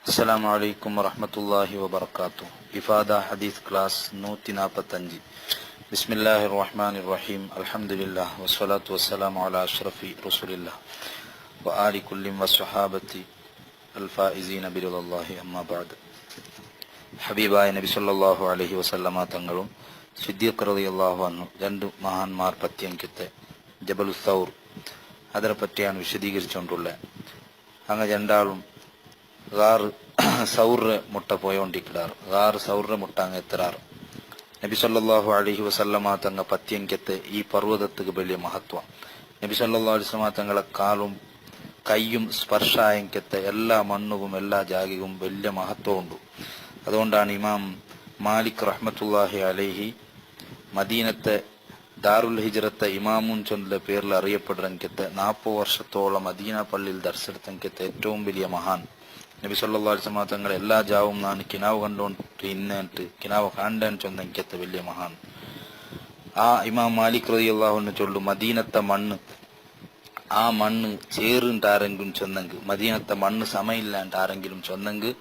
അസ്സലാമു അലൈക്കും വറഹ്മത്തുള്ളാഹി വബറകാതുഹു. ഇഫാദ ഹദീസ് ക്ലാസ് 145. ബിസ്മില്ലാഹിർ റഹ്മാനിർ റഹീം. അൽഹംദുലില്ലാഹ് വസ്സലാത്തു വസ്സലാമു അലാ അഷ്റഫി റസൂലില്ലാഹ് വആലി കുല്ലിൻ വസ്വഹാബത്തി അൽഫായിസീന ബിറളില്ലാഹി അമ്മാ ബഅദ്. ഹബീബായ നബി സല്ലല്ലാഹു അലൈഹി വസല്ലമ തങ്ങളും സിദ്ദീഖ് റളിയല്ലാഹു അൻഹു രണ്ട് മഹാന്മാർ പറ്റിയങ്കത്തെ ജബലുസ് സൗർ അതിനെ പറ്റിയാണ് വിശദീകരിച്ചുകൊണ്ടുള്ളത്. അങ്ങ് രണ്ടാളും ഗാറ് സൗറ് മുട്ട പോയോണ്ടിക്കിടാറ്. ഗാറ് സൗറ് മുട്ട അങ്ങ് എത്തറാറ്. നബി സല്ലല്ലാഹു അലൈഹി വസല്ലമ തങ്ങ പത്യങ്കത്തെ ഈ പർവ്വതത്തിക്ക് വലിയ മഹത്വം. നബി സല്ലല്ലാഹു അലൈഹി വസല്ലമ തങ്ങളെ കാലും കയ്യും സ്പർശായങ്കത്തെ എല്ലാ മണ്ണും എല്ലാ ജാഗിയും വലിയ മഹത്വമുണ്ട്. അതുകൊണ്ടാണ് ഇമാം മാലിക് റഹ്മത്തുള്ളാഹി അലൈഹി മദീനത്തെ ദാറുൽ ഹിജ്റത്തെ ഇമാമുൻ ചൊല്ലിന്റെ പേരിൽ അറിയപ്പെടുന്നങ്കത്തെ 40 വർഷത്തോളം മദീന പള്ളിയിൽ ദർശനത്തങ്കത്തെ ഏറ്റവും വലിയ മഹാൻ നബി സല്ലല്ലാഹു അലൈഹി വസല്ലം തങ്ങൾ എല്ലാ ജാവും നാണ് കിനാവ് കണ്ടോണ്ട് ഇന്നിട്ട് കിനാവ് കാണ്ടാൻ ചൊന്നങ്കത്തെ വലിയ മഹാൻ. ആ ഇമാം മാലിക് റളിയല്ലാഹു അൻഹു ചൊല്ലു, മദീനത്തെ മണ്ണ് ആ മണ്ണ് ചേറിണ്ടാരെങ്കിലും ചൊന്നെങ്കിൽ, മദീനത്തെ മണ്ണ് സമയില്ലാണ്ട് ആരെങ്കിലും ചൊന്നെങ്കിൽ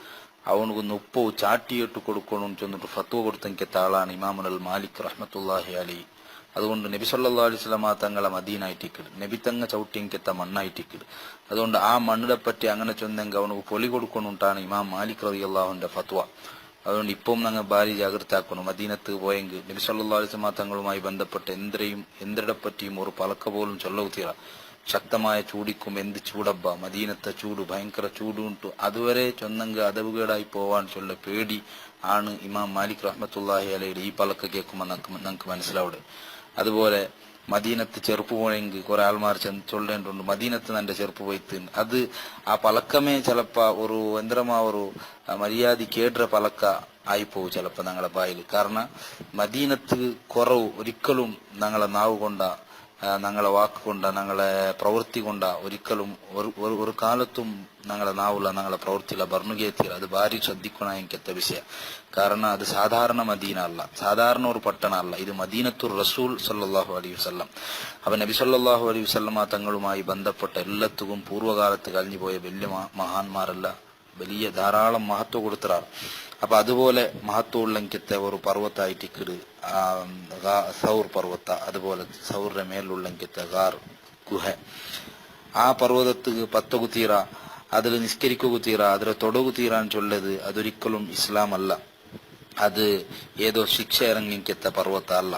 അവനക്ക് ഉപ്പോ ചാട്ടിയിട്ട് കൊടുക്കണമെന്ന് ചൊന്നിട്ട് ഫത്വ കൊടുത്തങ്കത്തെ ആളാണ് ഇമാമുൽ മാലിക് റഹ്മത്തുള്ളാഹി അലൈഹി. അതുകൊണ്ട് നബി സല്ലല്ലാഹു അലൈഹി വസല്ലം തങ്ങളെ മദീനായിട്ടിക്കിട്, നബി തങ്ങ ചവിട്ടിങ്കത്തെ മണ്ണായിട്ടിക്കിട്. അതുകൊണ്ട് ആ മണ്ണിനെ പറ്റി അങ്ങനെ ചൊന്നെങ്കിൽ അവനക്ക് പൊലി കൊടുക്കണുണ്ടാണ് ഇമാം മാലിക് റളിയല്ലാഹുവിന്റെ ഫത്വ. അതുകൊണ്ട് ഇപ്പം ഞങ്ങൾ ഭാര്യ ജാഗ്രതാക്കണം. മദീനത്ത് പോയെങ്കിൽ നബി സല്ലല്ലാഹു അലൈഹി വസല്ലം തങ്ങളുമായി ബന്ധപ്പെട്ട് എന്തിനെ പറ്റിയും ഒരു പലക്ക പോലും ചൊല്ലവുത്തീറ. ശക്തമായ ചൂടിക്കും എന്ത് ചൂടബ്ബ, മദീനത്തെ ചൂട് ഭയങ്കര ചൂടുണ്ടു. അതുവരെ ചൊന്നെങ്കിൽ അതവുകേടായി പോവാൻ ചൊല്ല പേടി ആണ് ഇമാം മാലിക് റഹ്മത്തുള്ളാഹി അലൈഹി ഈ പലക്ക കേൾക്കുമ്പോൾ നമുക്ക് മനസ്സിലാവുടെ. അതുപോലെ മദീനത്ത് ചെറുപ്പ് പോയെങ്കിൽ കുറെ ആൾമാർ ചൊല്ലേണ്ടുണ്ട്, മദീനത്ത് എൻ്റെ ചെറുപ്പ് പോയിത്ത്. അത് ആ പലക്കമേ ചിലപ്പോ ഒരു എന്തരമാ ഒരു മര്യാദ കേട്ട പലക്ക ആയിപ്പോവും ചിലപ്പോൾ ഞങ്ങളെ ബായിൽ. കാരണം മദീനത്ത് കുറവ് ഒരിക്കലും ഞങ്ങളെ നാവ് കൊണ്ട, ഞങ്ങളെ വാക്കുകൊണ്ട, ഞങ്ങളെ പ്രവൃത്തി കൊണ്ട ഒരിക്കലും ഒരു കാലത്തും ഞങ്ങളെ നാവില്ല, ഞങ്ങളെ പ്രവൃത്തിയില്ല ബർണുകേത്തില്ല. അത് ഭാരി ശ്രദ്ധിക്കണ എനിക്കത്തെ വിഷയം. കാരണം അത് സാധാരണ മദീന അല്ല, സാധാരണ ഒരു പട്ടണ അല്ല. ഇത് മദീനത്തുർ റസൂൽ സല്ലല്ലാഹു അലൈഹി വസല്ലം. അവൻ നബി സല്ലല്ലാഹു അലൈഹി വസല്ലമ തങ്ങളുമായി ബന്ധപ്പെട്ട എല്ലാത്തും പൂർവ്വകാലത്ത് കഴിഞ്ഞു പോയ വലിയ മഹാന്മാരല്ല വലിയ ധാരാളം മഹത്വം കൊടുത്തറാർ. അപ്പൊ അതുപോലെ മഹത്വമുള്ളെങ്കിത്തെ ഒരു പർവ്വത്തായിട്ടിക്കിട് സൗർ പർവ്വത്ത. അതുപോലെ സൗറിന്റെ മേലുള്ളെങ്കിത്തെ ഗാർ ഗുഹ. ആ പർവ്വതത്തിക്ക് പത്തകു തീറ, അതിൽ നിസ്കരിക്കു തീറ, അതിൽ തൊടകു തീരാൻ ചൊല്ലത് അതൊരിക്കലും ഇസ്ലാം അല്ല. അത് ഏതോ ശിക്ഷ ഇറങ്ങിക്കത്തെ പർവ്വത അല്ല.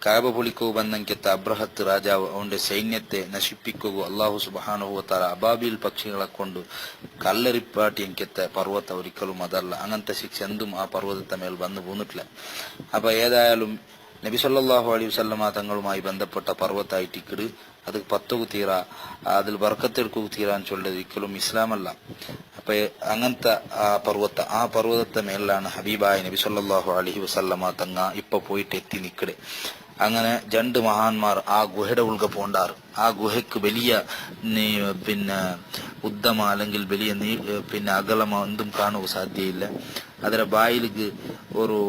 കാബ പൊളിക്കു ബന്ധങ്കത്തെ അബ്രഹത്ത് രാജാവ് അവന്റെ സൈന്യത്തെ നശിപ്പിക്കുക അല്ലാഹു സുബ്ഹാനഹു വതആല അബാബിൽ പക്ഷികളെ കൊണ്ട് കല്ലെറിപ്പാട്ടിയങ്കത്തെ പർവ്വത ഒരിക്കലും അതല്ല. അങ്ങനത്തെ ശിക്ഷ എന്തും ആ പർവ്വതത്തെ മേൽ വന്നു പോന്നിട്ടില്ല. അപ്പൊ ഏതായാലും നബി സല്ലല്ലാഹു അലൈഹി വസല്ലമ തങ്ങളുമായി ബന്ധപ്പെട്ട പർവ്വതായിട്ടിക്കിട്, അത് പത്തുകു തീറ, അതിൽ ബർക്കത്തെടുക്കു തീരാൻ ചൊല്ലത് ഒരിക്കലും ഇസ്ലാമല്ല. അപ്പൊ അങ്ങനത്തെ ആ പർവ്വതത്തെ മേലാണ് ഹബീബായ നബി സല്ലല്ലാഹു അലൈഹി വസല്ലമ തങ്ങ ഇപ്പൊ പോയിട്ട് എത്തി നിക്കടെ. അങ്ങനെ രണ്ട് മഹാന്മാർ ആ ഗുഹയുടെ ഉൾക പോണ്ടാറ്. ആ ഗുഹയ്ക്ക് വലിയ പിന്നെ ഉദ്ദമ അല്ലെങ്കിൽ വലിയ അകലമ എന്തും കാണുക സാധ്യയില്ല. അതിന്റെ ബായിലേക്ക് ഒരു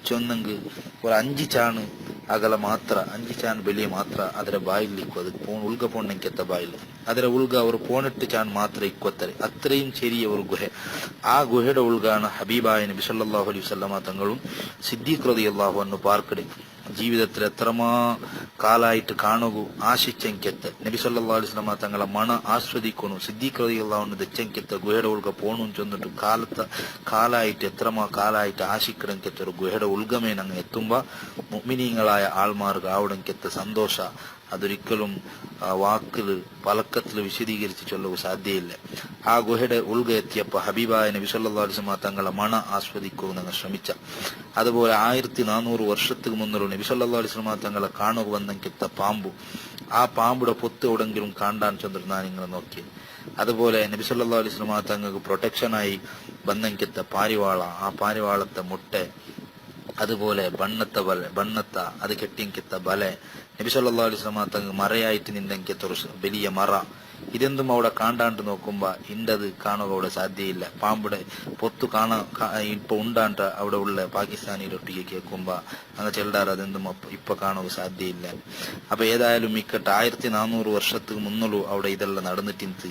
ചൊന്നെങ്കിൽ ഒരു 5 ചാണ് അകല മാത്ര, 5 ചാൻ വലിയ മാത്ര അതിന്റെ ബായിലിരിക്കും. അത് ഉൾക പോണെങ്കത്തെ ബായിൽ അതിന്റെ ഉൾക ഒരു 18 ചാൻ മാത്ര ഇക്കൊത്തരെ, അത്രയും ചെറിയ ഒരു ഗുഹ. ആ ഗുഹയുടെ ഉൾകാണ് ഹബീബായ നബി സല്ലല്ലാഹു അലൈഹി വസല്ലമ തങ്ങളും സിദ്ദീഖ് റളിയല്ലാഹു അൻഹു പാർക്കടെ ജീവിതത്തിൽ എത്രമാ കാലായിട്ട് കാണുകൂ ആശിച്ചെങ്കെത്ത് നബി സല്ലല്ലാഹു അലൈഹി വസല്ലമ തങ്ങളെ മണ ആസ്വദിക്കണു സിദ്ദീഖ് റളിയല്ലാഹു അൻഹു ദച്ചെങ്കെത്ത് ഗുഹയുടെ ഉൾക പോണു ചൊന്നിട്ട് കാലായിട്ട് എത്രമാ കാലായിട്ട് ആശിക്കടങ്കെത്ത് ഒരു ഗുഹയുടെ ഉൾഗമേ അങ്ങ് എത്തുമ്പോ മുഅ്മിനീങ്ങളായ ആൾമാർക്ക് ആവിടങ്കെത്ത് സന്തോഷ അതൊരിക്കലും വാക്കില് പലക്കത്തിൽ വിശദീകരിച്ച് ചൊല്ലുക സാധ്യയില്ല. ആ ഗുഹയുടെ ഉൾഗ എത്തിയപ്പോ ഹബീബായ നബി സല്ലല്ലാഹു അലൈഹി വസല്ലമ തങ്ങളെ മണ ആസ്വദിക്കുക നിങ്ങൾ ശ്രമിച്ച. അതുപോലെ 1400 വർഷത്തിന് മുന്നേ നബി സല്ലല്ലാഹു അലൈഹി വസല്ലമ തങ്ങളെ കാണുക വന്നെങ്കിത്ത പാമ്പു, ആ പാമ്പുടെ പൊത്ത് എവിടെങ്കിലും കാണ്ടാൻ ചൊന്നിരുന്നാ നിങ്ങൾ നോക്കി. അതുപോലെ നബി സല്ലല്ലാഹു അലൈഹി വസല്ലമ തങ്ങൾക്ക് പ്രൊട്ടക്ഷനായി ബന്നെങ്കിത്ത പാരിവാള, ആ പാരിവാളത്തെ മുട്ട, അതുപോലെ ബണ്ണത്ത അത് കെട്ടിയെങ്കിത്ത ബല, നബി സല്ലല്ലാഹു അലൈഹി വസല്ലമ തങ്ങൾ മറയായിട്ട് നിന്നെങ്കിത്ത ഒരു വലിയ മറ, ഇതെന്തും അവിടെ കാണ്ടാണ്ട് നോക്കുമ്പോ ഇണ്ടത് കാണുക അവിടെ സാധ്യയില്ല. പാമ്പിടെ പൊത്തു ഇപ്പൊ ഉണ്ടാണ്ട് അവിടെ ഉള്ള പാകിസ്ഥാനിയിലൊട്ടിಗೆ കേൾക്കുമ്പോ അങ്ങ് ചെല്ലാറ് അതെന്തും ഇപ്പൊ കാണുക സാധ്യയില്ല. അപ്പൊ ഏതായാലും മിക്കട്ട് 1400 വർഷத்துக்கு മുന്നോളൂ അവിടെ ഇതെല്ലാം നടന്നിട്ടിന്ത്.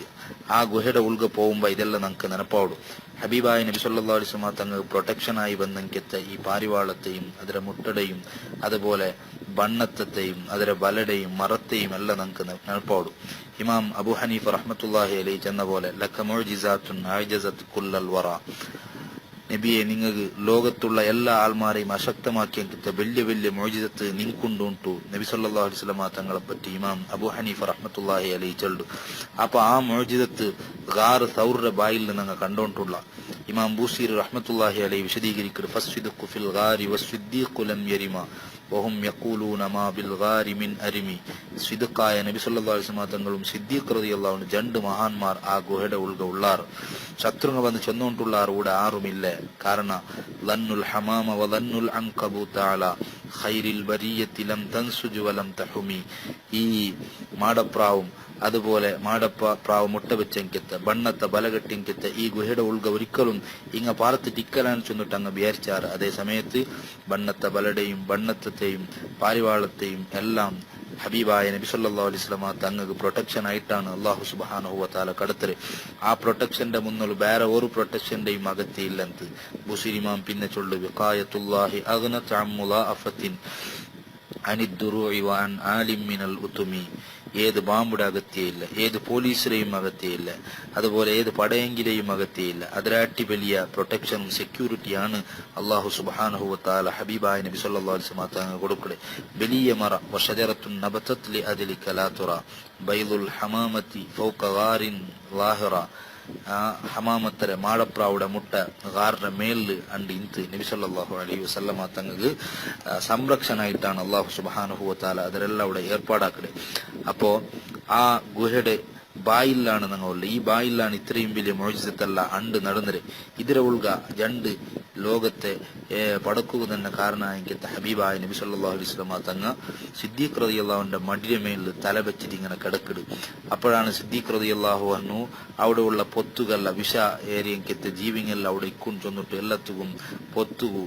ആ ഗുഹയുടെ ഉൾഗ പോകുമ്പോ ഇതെല്ലാം നമുക്ക് നെനപ്പാടും. ഹബീബായ നബി സല്ലല്ലാഹു അലൈഹി വസല്ലം തങ്ങൾ പ്രൊട്ടക്ഷനായി വന്നെങ്കിത്ത ഈ പാരിവാളത്തെയും അതിന്റെ മുട്ടടയും അതുപോലെ ബണ്ണത്തെയും അതിന്റെ വലടയും മറത്തെയും എല്ലാം നമുക്ക് നെനപ്പാടും. ഇമാം അബു ഹനീഫ റഹ്മത്തുള്ളാഹി അലൈഹി ചെന്ന പോലെ ലക മുഅ്ജിസാത്തുൻ അഅജസത് കുല്ലൽ വറ, നബിയെ നിങ്ങൾക്ക് ലോകത്തുള്ള എല്ലാ ആൾമാരെയും അശക്തമാക്കിയ വലിയ വലിയ മുഅ്ജിസത്ത് നിങ്ങക്കുണ്ടുണ്ടു നബി സല്ലല്ലാഹു അലൈഹി വസല്ലം തങ്ങളെ പറ്റി ഇമാം അബു ഹനീഫ റഹ്മത്തുള്ളാഹി അലൈഹി ചൊല്ലു. അപ്പൊ ആ മുഅ്ജിസത്ത് ഗാർ സൗറിന്റെ ബായിൽ നിന്ന് കണ്ടോണ്ടുള്ള ഇമാം ബൂസീർ റഹ്മത്തുള്ളാഹി അലൈഹി വിശദീകരിക്കുന്നു. ഫസ്വിദഖു ഫിൽ ഗാരി വസ്വിദ്ദീഖു ലം യരിമ വഹും യഖൂലൂന മാ ബിൽ ഗാരി മിൻ അരിമി. സിദ്ദീഖായ നബി സല്ലല്ലാഹു അലൈഹി വസല്ലം തങ്ങളും സിദ്ദീഖ് റളിയല്ലാഹു അൻഹു രണ്ട് മഹാന്മാർ ആ ഗുഹയുടെ ഉൾഗ ഉള്ളാർ. ശത്രുങ്ങ വന്ന് ചെന്നുകൊണ്ടുള്ളാർ കൂടെ ആറുമില്ല. കാരണം ലന്നുൽ ഹമാമ വലന്നുൽ അൻകബൂത അലാ ഖൈരിൽ ബരിയത്തി ലം തൻസുജു വലം തഹുമി. ഈ മാടപ്രാവും അതുപോലെ മാടപ്രാവ് മുട്ട വെച്ചെങ്കിത്ത ബണ്ണത്തെ ബലകെട്ടിങ്കിത്ത ഈ ഗുഹയുടെ ഉൾഗ ഒരിക്കലും ഇങ്ങ പാർത്തിട്ട് ഇക്കലാൻ ചെന്നിട്ട് അങ്ങ് വിചാരിച്ചാറ്. അതേ സമയത്ത് ബണ്ണത്തെ ബലടയും ബണ്ണത്തെയും പാരിവാളത്തെയും എല്ലാം ഹബീബായ നബി സല്ലല്ലാഹു അലൈഹി വസല്ലം തങ്ങൾക്ക് പ്രൊട്ടക്ഷൻ ആയിട്ടാണ് അല്ലാഹു സുബ്ഹാനഹു വ തആല കടത്തര്. ആ പ്രൊട്ടക്ഷന്റെ മുന്നിൽ വേറെ ഒരു പ്രൊട്ടക്ഷന്റെയും അകത്തിയില്ലെന്ത് ബുസീർ ഇമാം പിന്നെ ചൊല്ലു. വിഖായത്തുല്ലാഹി അഗ്നത അൻ മുലാഅഫത്തിൻ അനിദ്ദുറൂഇ വഅൻ ആലിം മിനൽ ഉതുമി. ഏത് ബാമ്പുടെ അകത്തിയില്ല, ഏത് പോലീസിലെയും അകത്തിയില്ല, അതുപോലെ ഏത് പടയെങ്കിലെയും അകത്തിയില്ല. അതിരാട്ടി വലിയ പ്രൊട്ടക്ഷനും സെക്യൂരിറ്റിയാണ് അല്ലാഹു സുബ്ഹാനഹു വ തആല ഹബീബായ നബി സല്ലല്ലാഹു അലൈഹി വസല്ലം തങ്ങൾ കൊടുക്കടെ. വലിയ മറ വശജറത്തുൻ നബതത് ലി അദ്ലിക ലാ തുറ ബൈദുൽ ഹമാമത്തി ഫൗക ഗാരിൻ ലാഹിറ. ഹമാമത്തര മാടപ്രാവുടെ മുട്ട ഗാറിന്റെ മേലില് അണ്ട് ഇന്ത് നബി സല്ലല്ലാഹു അലൈഹി വസല്ലം തങ്ങൾക്ക് സംരക്ഷണായിട്ടാണ് അല്ലാഹു സുബ്ഹാനഹു വ തആല അതിലെല്ലാം അവിടെ ഏർപ്പാടാക്കടെ. അപ്പോ ആ ഗുഹയുടെ ബായിലാണ് ഞങ്ങളുള്ളത്. ഈ ബായിലാണ് ഇത്രയും വലിയ മുഅ്ജിസത്തല്ല അണ്ട് നടന്നത്. ഇതിരെ ഉൾഗ രണ്ട് ലോകത്തെ പടക്കുക തന്നെ കാരണമായിരിക്കത്ത ഹബീബായ നബി സല്ലല്ലാഹു അലൈഹി വസല്ലം തങ്ങ സിദ്ദീഖ് റളിയല്ലാഹു അൻഹുവിന്റെ മടിയുടെ മേലിൽ തല വെച്ചിട്ട് ഇങ്ങനെ കിടക്കിട്. അപ്പോഴാണ് സിദ്ദീഖ് റളിയല്ലാഹു അൻഹു അവിടെ ഉള്ള പൊത്തുകല്ല വിഷ ഏരിയക്കത്തെ ജീവിങ്ങെല്ലാം അവിടെ ഇക്കും ചൊന്നിട്ട് എല്ലാത്തും പൊത്തുകു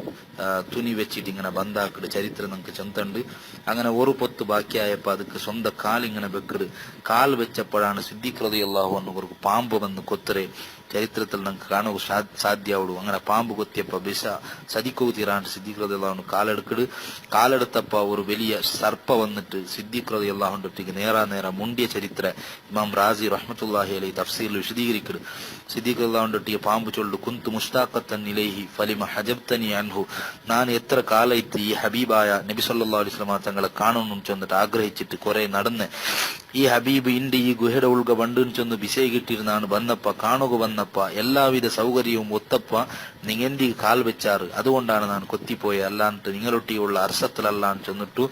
തുണി വെച്ചിട്ട് ഇങ്ങനെ ബന്ധാക്കിട്. ചരിത്രം നമുക്ക് ചെന്തണ്ട്. അങ്ങനെ ഒരു പൊത്ത് ബാക്കിയായപ്പോ ಅದಕ್ಕೆ സ്വന്തം കാലിങ്ങനെ വെക്കിട്. കാൽ വെച്ചപ്പോഴാണ് സിദ്ദീഖ് റളിയല്ലാഹു അൻഹു ഒരു പാമ്പ് വന്ന് കൊത്തരെ ചരിത്രത്തിൽ നമുക്ക് കാണുക സാധ്യമാവുള്ളൂ. അങ്ങനെ പാമ്പ് കൊത്തിയപ്പോ വിഷ സദിക്കു തീരാണ്ട് സിദ്ദീഖ് റളിയല്ലാഹു അൻഹു കാലെടുക്കിട്. കാലെടുത്തപ്പോ ഒരു വലിയ സർപ്പ വന്നിട്ട് സിദ്ദീഖ് റളിയല്ലാഹു അൻഹുവിന്റെ നേരാ മുണ്ടിയ ചരിത്ര ഇമാം റാസി റഹ്മത്തുള്ളാഹി അലൈഹി തഫ്സീറിൽ വിശദീകരിക്കുന്നു. സിദ്ദീഖ് റളിയല്ലാഹു അൻഹുവിന്റെ പാമ്പ് ചൊല്ലു കുന്തു മുഷ്താഖത്തൻ ഇലൈഹി ഫലിമ ഹജബ്തനി അൻഹു. ഞാൻ എത്ര കാലത്ത് ഈ ഹബീബായ നബി സല്ലല്ലാഹു അലൈഹി വസല്ലം തങ്ങളെ കാണണം ചെന്നിട്ട് ആഗ്രഹിച്ചിട്ട് കുറെ നടന്ന് ഈ ഹബീബ് ഇണ്ട് ഈ ഗുഹയുടെ ഉൾഗ വണ്ടിന് ചെന്ന് വിഷയ കിട്ടിയിരുന്നാണ് വന്നപ്പ കാണുക വന്നപ്പ എല്ലാവിധ സൗകര്യവും ഒത്തപ്പ നിങ്ങെന്തി കാൽ വെച്ചാറ്. അതുകൊണ്ടാണ് ഞാൻ കൊത്തിപ്പോയി അല്ലാണ്ട് നിങ്ങളൊട്ടിയുള്ള അർസത്തിലല്ലാന്ന് ചെന്നിട്ടു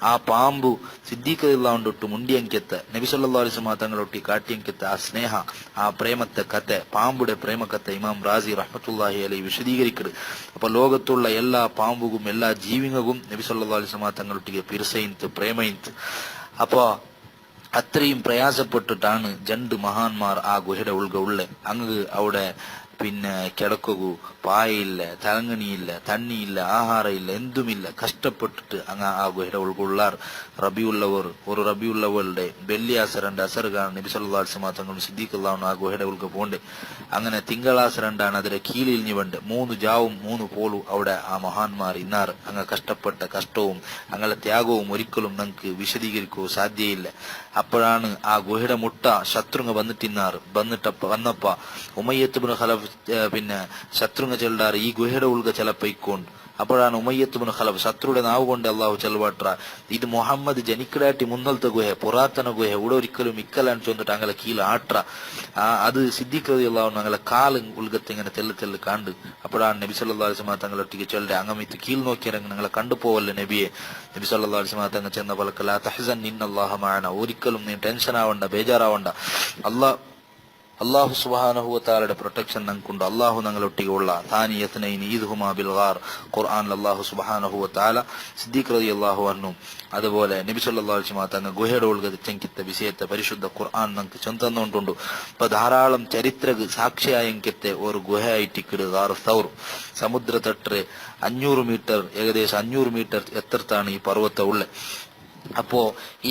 ആ പാമ്പു സിദ്ദീഖ് റളിയല്ലാഹു അൻഹു മുണ്ടിയങ്കെത്ത നബി സല്ലല്ലാഹു അലൈഹി വസല്ലം തങ്ങളൊട്ടി കാട്ടിയങ്കെത്ത ആ സ്നേഹ ആ പ്രേമത്തെ കഥ പാമ്പുടെ പ്രേമകഥ ഇമാം റാസി റഹ്മത്തുള്ളാഹി അലൈഹി വിശദീകരിക്കുന്നു. അപ്പൊ ലോകത്തുള്ള എല്ലാ പാമ്പുകും എല്ലാ ജീവിങ്ങകും നബി സല്ലല്ലാഹു അലൈഹി വസല്ലം തങ്ങളൊട്ടിಗೆ പിർസയിന്ത് പ്രേമയിന്ത്. അപ്പോ അത്രയും പ്രയാസപ്പെട്ടിട്ടാണ് രണ്ട് മഹാന്മാർ ആ ഗുഹയുടെ ഉൾഗ ഉള്ളേ. അങ്ങ് അവിടെ പിന്നെ കിടക്കൂ പായയില്ല, തലങ്ങണിയില്ല, തണ്ണിയില്ല, ആഹാരം ഇല്ല, എന്തുമില്ല. കഷ്ടപ്പെട്ടിട്ട് അങ്ങ് ആ ഗുഹയുടെ ഉൾകൊള്ളാർ. റബിയുള്ളവർ ഒരു റബിയുള്ളവരുടെ വെള്ളിയാസ രണ്ട് അസറുകാണ് നബി സല്ലല്ലാഹു അലൈഹി വസല്ലം തങ്ങളും സിദ്ദീഖ് അല്ലാഹു ആ ഗുഹയുടെ ഉൾഗ പോണ്ടേ. അങ്ങനെ തിങ്കളാസ രണ്ടാണ് അതിലെ കീഴിൽ വണ്ട് 3 ജാവും 3 പോളും അവിടെ ആ മഹാന്മാർ ഇന്നാർ. അങ്ങ് കഷ്ടപ്പെട്ട കഷ്ടവും അങ്ങനെ ത്യാഗവും ഒരിക്കലും നമുക്ക് വിശദീകരിക്കോ സാധ്യയില്ല. അപ്പോഴാണ് ആ ഗുഹയുടെ മുട്ട ശത്രുങ്ങ വന്നിട്ടിന്നാർ. വന്നപ്പ ഉമയ്യത്ത് ഇബ്നു ഖലഫ് പിന്നെ ശത്രുങ്ങ ചെല്ലാറ് ഈ ഗുഹയുടെ ഉൾഗ ചിലപ്പോ ഇക്കൊണ്ട്. അപ്പോഴാണ് ഉമയ്യത്ത് ഇബ്നു ഖലഫ് ശത്രുയുടെ നാവ് കൊണ്ട് അള്ളാഹു ചെലവാട്ട ഇത് മുഹമ്മദ് ജനിക്കടാട്ടി മുന്നലത്തെ ഗുഹ പുറാത്തന ഗുഹ ഇവിടെ ഒരിക്കലും ഇക്കലാൻ ചൊന്നിട്ട് അങ്ങനെ കീഴ ആട്ര അത് സിദ്ദീഖ് റളിയല്ലാഹു അൻഹു അങ്ങനെ കാല് ഉൾഗത്തെ ഇങ്ങനെ തെല്ല് കാണ്ട്. അപ്പോഴാണ് നബി സല്ലല്ലാഹു അലൈഹി വസല്ലം തങ്ങളൊട്ടിക്ക് ചൊല്ലെ അങ്ങമിത്ത് കീഴ് നോക്കിയിറങ്ങി നിങ്ങളെ കണ്ടുപോവല്ലേ നബിയെ. നബി സല്ലല്ലാഹു അലൈഹി വസല്ലം തങ്ങൾ ചെന്ന പലക്ക് ലാ തഹ്സൻ ഇന്നല്ലാഹ മഅനാ. ഒരിക്കലും നീ ടെൻഷൻ ആവണ്ട, ബേജാറാവണ്ട. അള്ളാഹു സുബ്ഹാനഹു വ തആലയുടെ പ്രൊട്ടക്ഷൻ ഞങ്ങൾക്കുണ്ട്. അള്ളാഹു ഞങ്ങളൊട്ടിಗೆ ഉള്ള താനിയത്നൈനി ഈദ്ഹുമാ ബിൽ ഗാർ ഖുർആനിൽ അള്ളാഹു സുബ്ഹാനഹു വ തആല സിദ്ദീഖ് റളിയല്ലാഹു അൻഹു അതുപോലെ നബി സല്ലല്ലാഹു അലൈഹി വസല്ലം തങ്ങൾ ഗുഹയുടെ ഉൾഗത ചെങ്കിത്ത വിഷയത്തെ പരിശുദ്ധ ഖുർആൻ നമുക്ക് ചൊന്തന്നുകൊണ്ടുണ്ട്. ഇപ്പൊ ധാരാളം ചരിത്ര സാക്ഷിയായെങ്കിത്തെ ഒരു ഗുഹയായിട്ടിക്കിട് ഗാർ സൗർ സമുദ്ര തട്ട് 500 മീറ്റർ ഏകദേശം 500 മീറ്റർ എത്രത്താണ് ഈ പർവ്വത ഉള്ളത്. അപ്പോ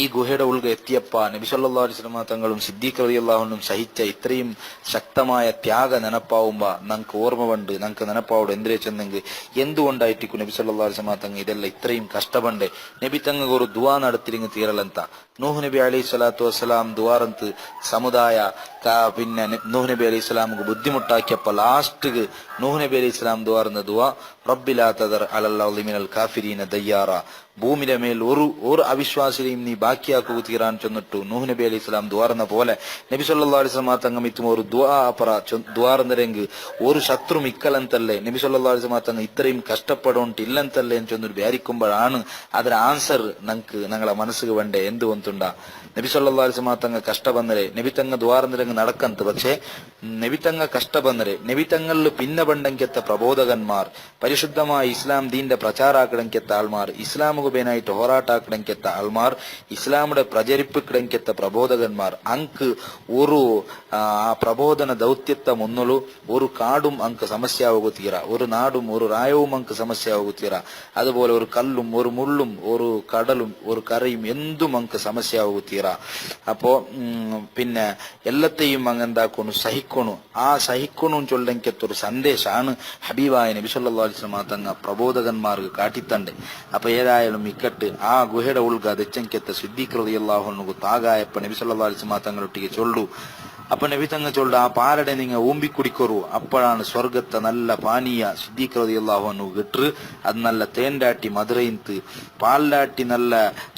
ഈ ഗുഹയുടെ ഉൾഗ എത്തിയപ്പ നബി സല്ലല്ലാഹു അലൈഹി വസല്ലം തങ്ങളും സിദ്ദീഖ് റളിയല്ലാഹു അൻഹും സഹിച്ച ഇത്രയും ശക്തമായ ത്യാഗ നെനപ്പാവുമ്പോ നമുക്ക് ഓർമ്മ ഉണ്ട്. നമുക്ക് നെനപ്പാവോട് എന്തിനെ ചെന്നെങ്കിൽ എന്തുകൊണ്ടായിരിക്കും നബി സല്ലല്ലാഹു അലൈഹി വസല്ലം തങ്ങൾ ഇതെല്ലാം ഇത്രയും കഷ്ടപണ്ട് നബി തങ്ങൾക്ക് ഒരു ദുആ നടത്തിരിങ്ങ് തീരലಂತ. നൂഹ് നബി അലൈഹി സ്വലാത്തു വസ്സലാം ദുആറന്ത് സമുദായ പിന്നെ നൂഹ് നബി അലൈഹി സ്വലാമുക്ക് ബുദ്ധിമുട്ടാക്കിയപ്പോൾ ലാസ്റ്റ് നൂഹ് നബി അലൈഹി സ്വലാം ദുആറുന്ന ദുആ റബ്ബി ലാ തദർ അലൽ അർളി മിനൽ കാഫിരീന ദയ്യാറ, ഭൂമിയുടെ മേൽ ഒരു അവിശ്വാസിയെയും നീ ബാക്കിയാക്കുക തീരാൻ ചെന്നിട്ടു നൂഹ് നബി അലൈഹി സ്വലാം ദുആറുന്ന പോലെ നബി സല്ലല്ലാഹു അലൈഹി വസല്ലം തങ്ങം ഇത്തും ഒരു ദുആ അപ്പറ ദുആറുന്നരെങ്കിൽ ഒരു ശത്രു മിക്കലന്തല്ലേ നബി സല്ലല്ലാഹു അലൈഹി വസല്ലം തങ്ങ ഇത്രയും കഷ്ടപ്പെടോണ്ട് ഇല്ലന്തല്ലേ എന്ന് ചെന്നൊരു വിചാരിക്കുമ്പോഴാണ് അതിന് ആൻസർ ഞങ്ങളെ മനസ്സിಗೆ വേണ്ടേ എന്ത് വന്നിട്ടുണ്ടാ. നബി സല്ലല്ലാഹു അലൈഹി വസല്ലം തങ്ങ കഷ്ട ಬಂದರೆ നബി തങ്ങ ദ്വാരനിരങ്ങ് നടക്കಂತ. പക്ഷേ നബി തങ്ങ കഷ്ട ಬಂದರೆ നബി തങ്ങളിൽ പിന്നെ ബണ്ടങ്കെത്ത പ്രബോധകന്മാർ, പരിശുദ്ധമായ ഇസ്ലാം ദീന്റെ പ്രചാരാക്കടങ്കെത്ത ആൾമാർ, ഇസ്ലാമുക ಬೇನಾയിട്ട് ಹೋರಾಟಾಕಡಂಕೆತ್ತ ആൾമാർ, ഇസ്ലാമുടെ പ്രചരിപ്പിക്കടಂಕೆത്ത പ്രബോധകന്മാർ അങ്ക് ഒരു ആ പ്രബോധന ദൗത്യത്തെ മുന്നಲು ഒരു കാടും അങ്ക് സമസ്യാവുക ഒരു നാടും ഒരു രായവും അങ്ക് സമസ്യാവുക. അതുപോലെ ഒരു കല്ലും ഒരു മുള്ളും ഒരു കടലും ഒരു കരയും എന്തും അങ്ക് സമസ്യാവുക. അപ്പോ പിന്നെ എല്ലാത്തെയും അങ്ങെന്താക്കണു സഹിക്കണു. ആ സഹിക്കണു ചൊല്ലെങ്കെത്തൊരു സന്ദേശമാണ് ഹബീബായ നബി സല്ലല്ലാഹു അലൈഹി വസല്ലം തങ്ങ പ്രബോധകന്മാർക്ക് കാട്ടിത്തണ്ട്. അപ്പൊ ഏതായാലും ഇക്കട്ട് ആ ഗുഹയുടെ ഉൾഗ ദച്ചങ്കെത്ത സിദ്ദീഖ് റളിയല്ലാഹു അൻഹു താകായപ്പ നബി സല്ലല്ലാഹു അലൈഹി വസല്ലം തങ്ങളൊട്ടിಗೆ ചൊല്ലു. അപ്പൊ നബി തങ്ങ ചൊല്ല ആ പാലടെ നിങ്ങ ഊമ്പി കുടിക്കൊരു അപ്പോഴാണ് സ്വർഗത്തെ നല്ല പാനീയ സിദ്ദീഖ് റളിയല്ലാഹു അൻഹു കിട്ടു. അത് നല്ല തേൻഡാട്ടി മധുരയിന്ത് പാലാട്ടി നല്ല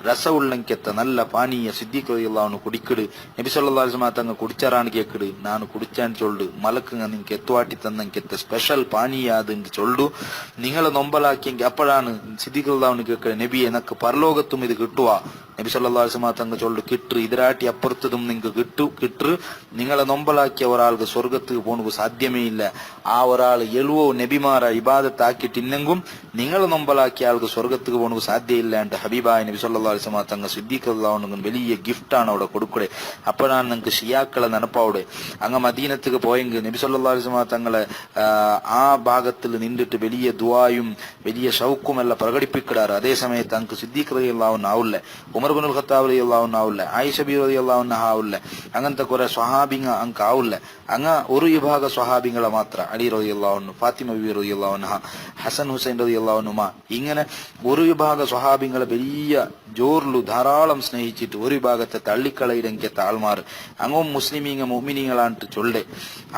രസമുള്ളಂಕೆത്ത നല്ല പാനീയ സിദ്ദീഖ് റളിയല്ലാഹു അൻഹു കുടിക്കട്. നബി സല്ലല്ലാഹു അലൈഹി വസല്ലം തങ്ങ കുടിച്ചാറാണ് കേക്കട്. ನಾನು കുടിച്ചാൻ ചൊല്ലു മലക്കുങ്ങ നിങ്ങക്ക് എത്തുവാട്ടി തന്നಂಕೆത്ത സ്പെഷ്യൽ പാനീയ അത് ചൊല്ലു. നിങ്ങളെ നൊമ്പലാക്കിയെങ്കിൽ അപ്പോഴാണ് സിദ്ദീഖ് റളിയല്ലാഹു അൻഹു കേക്കട് നബി എനക്ക് പരലോകത്തും ഇത് കിട്ടുവാ. നബി സല്ലല്ലാഹു അലൈഹി വസല്ലം തങ്ങ ചൊല്ലു കിട്ടു ഇതിരാട്ടി അപ്പുറത്തതും നിങ്ങൾക്ക് കിട്ടു. നിങ്ങളെ നൊമ്പലാക്കിയ ഒരാൾക്ക് സ്വർഗത്തുക്ക് പോണു സാധ്യമേ ഇല്ല. ആ ഒരാൾ 70 നബിമാര ഇബാദത്താക്കിയിട്ട് ഇന്നെങ്കും നിങ്ങളെ നൊമ്പലാക്കിയ ആൾക്ക് സ്വർഗത്തുക്ക് പോണു സാധ്യമില്ല എന്ന് ഹബീബായ നബി സല്ലല്ലാഹു അലൈഹി വസല്ലം തങ്ങ സിദ്ദീഖ് റളിയല്ലാഹു അൻഹു വലിയ ഗിഫ്റ്റാണ് അവിടെ കൊടുക്കടെ. അപ്പോഴാണ് നിങ്ങൾക്ക് ഷിയാക്കളെ നെനപ്പാവിടെ. അങ്ങ് മദീനത്തുക്ക് പോയെങ്കിൽ നബി സല്ലല്ലാഹു അലൈഹി വസല്ലം തങ്ങളെ ആ ഭാഗത്തിൽ നിന്നിട്ട് വലിയ ദുആയും വലിയ ഷൗക്കും എല്ലാം പ്രകടിപ്പിക്കിടാറ്. അതേ സമയത്ത് അങ്ങ് സിദ്ദീഖ് റളിയല്ലാഹു അൻഹു ആവില്ല, ഉമർ ഇബ്നുൽ ഖത്താബ് റളിയല്ലാഹു അൻഹു ആവില്ല, ആയിഷ ബി റളിയല്ലാഹു അൻഹ ആവില്ല. അങ്ങനത്തെ കുറെ സ്വഹാബിങ്ങ അങ്ക് ആവില്ല. അങ്ങ ഒരു വിഭാഗ സ്വഹാബിങ്ങളെ മാത്ര അലി റളിയല്ലാഹു അൻഹു, ഫാത്തിമ ബി റളിയല്ലാഹു അൻഹ, ഹസൻ ഹുസൈൻ റളിയല്ലാഹു അൻഹുമാ, ഇങ്ങനെ ഒരു വിഭാഗ സ്വഹാബിങ്ങളെ വലിയ ജോറിലു ധാരാളം സ്നേഹിച്ചിട്ട് ഒരു വിഭാഗത്തെ തള്ളിക്കളയിടങ്കെത്ത ആൾമാർ അങ്ങും മുസ്ലിമീങ്ങ മുഅ്മിനീങ്ങളാണ് ചൊല്ലെ.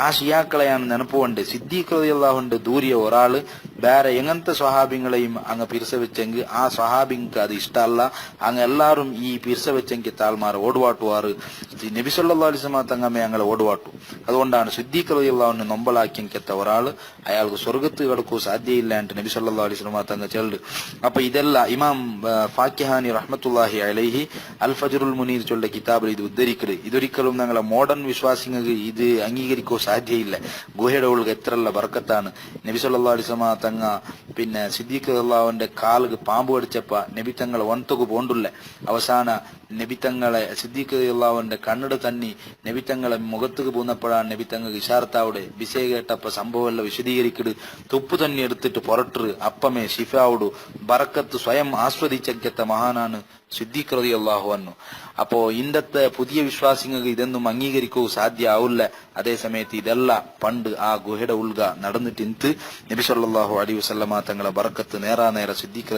ആ ഷിയാക്കളെയാണ് നെനപ്പുണ്ട്. സിദ്ദീഖ് റളിയല്ലാഹു അൻഹു ദൂരിയ ഒരാള് വേറെ എങ്ങനത്തെ സ്വഹാബിങ്ങളെയും അങ്ങ് പിരിച്ച വെച്ചെങ്കിൽ ആ സ്വഹാബിങ്ങൾക്ക് അത് ഇഷ്ടമല്ല. അങ്ങ് എല്ലാവരും ഈ പിരിച്ച വെച്ചെങ്കിൽ ആൾമാർ ഓടുവാട്ടുവാറ്. നബി സല്ലല്ലാഹു അലൈഹി വസല്ലം തങ്ങമ്മേ ഞങ്ങളെ ഓടുവാട്ടു. അതുകൊണ്ടാണ് സിദ്ദീഖ് റളിയല്ലാഹു അൻഹു നൊമ്പലാക്കിയെങ്കെത്ത ഒരാൾ അയാൾക്ക് സ്വർഗത്ത് കിടക്കൂ സാധ്യയില്ല എന്ന് നബി സല്ലല്ലാഹു അലൈഹി വസല്ലം തങ്ങ ചെല്ലു. അപ്പൊ ഇതെല്ലാം ഇമാം ഫാക്കിഹാനി റഹ്മത്തുള്ളാഹി അലൈഹി അൽ ഫജ്റുൽ മുനീർ ചൊല്ല കിതാബിൽ ഇത് ഉദ്ധരിക്കരുത്. ഇതൊരിക്കലും ഞങ്ങളെ മോഡേൺ വിശ്വാസിങ്ങൾക്ക് ഇത് അംഗീകരിക്കോ സാധ്യയില്ല. ഗുഹയുടെ ഉള്ളിൽ എത്രയുള്ള ബർക്കത്താണ്. നബി സല്ലല്ലാഹു അലൈഹി വസല്ലം തങ്ങ പിന്നെ സിദ്ദീഖ് റളിയല്ലാഹു അൻഹുവിന്റെ കാലുക്ക് പാമ്പ് കടിച്ചപ്പ നബി തങ്ങളെ വൻതുക പോണ്ടുള്ള അവസാന നബി തങ്ങളെ സിദ്ദീഖ് റളിയല്ലാഹു അൻഹുവിന്റെ കണ്ണട തന്നി നബി തങ്ങളെ മുഖത്തുക്ക് പൂന്നപ്പോഴാണ് നബി തങ്ങൾക്ക് ഇഷാർത്താവിടെ വിഷയ കേട്ടപ്പ സംഭവം എല്ലാം വിശദീകരിക്കട്. തുപ്പ് തന്നെ എടുത്തിട്ട് പുറട്ടു അപ്പമേ ഷിഫാവുടു ബറക്കത്ത് സ്വയം ആസ്വദിച്ചെത്ത മഹാനാണ് സിദ്ദീഖ് റളിയല്ലാഹു അൻഹു. അപ്പോ ഇന്നത്തെ പുതിയ വിശ്വാസിങ്ങൾക്ക് ഇതൊന്നും അംഗീകരിക്കൂ സാധ്യ ആവില്ല. അതേ സമയത്ത് ഇതെല്ലാം പണ്ട് ആ ഗുഹയുടെ ഉൾഗ നടന്നിട്ട് നബി സല്ലല്ലാഹു അലൈഹി വസല്ലമ തങ്ങളെ ബറക്കത്ത് നേരാ നേരെ സിദ്ദീഖ്